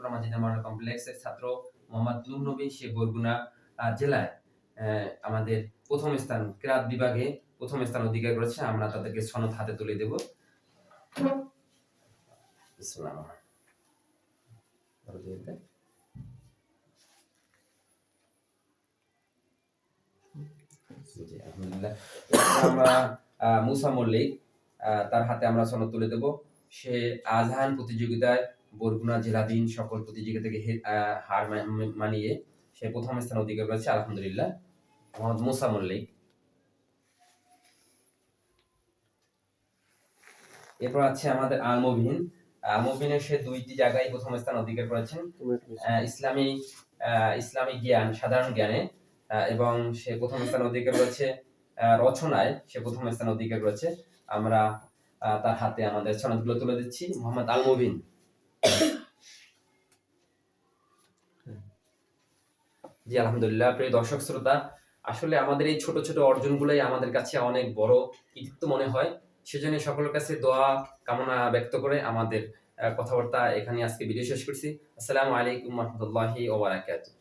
ফুরফুরা Majida model কমপ্লেক্সের ছাত্র মোহাম্মদ নূর নবী, সে বরগুনা জেলায় আমাদের প্রথম স্থান কিরাত বিভাগে প্রথম স্থান অধিকার করেছে। আমরা তাদেরকে সনদ হাতে তুলে দেব। আলহামদুলিল্লাহ। আমরা মুসা মল্লিক, তার হাতে আমরা সনদ তুলে দেব। সে আজহান প্রতিযোগিতায় বরগুনা জেলাধীন সকল প্রতিযোগিতা থেকে হার মানিয়ে সে প্রথম স্থান অধিকার করেছে। আলহামদুলিল্লাহ। মোহাম্মদ মুসা মল্লিক। এরপর আছে আমাদের আলমবিন। আলমবিনে সে 2টি জায়গায় প্রথম স্থান অধিকার করেছেন, ইসলামী জ্ঞান, সাধারণ জ্ঞানে, এবং সে প্রথম স্থান অধিকার করেছে রচনায়, সে প্রথম স্থান অধিকার করেছে। আমরা তার হাতে আমাদের সনদগুলো তুলে দিচ্ছি। মোহাম্মদ আলমবিন। জি আলহামদুলিল্লাহ। প্রিয় দর্শক শ্রোতা, আসলে আমাদের এই ছোট ছোট অর্জনগুলোই আমাদের কাছে অনেক বড় কৃতিত্ব মনে হয়। সেজন্য সকলের কাছে দোয়া কামনা ব্যক্ত করে আমাদের কথাবার্তা এখানে আজকে ভিডিও শেষ করছি। আসসালামু আলাইকুম ওয়া রাহমাতুল্লাহি ওয়া বারাকাতুহু।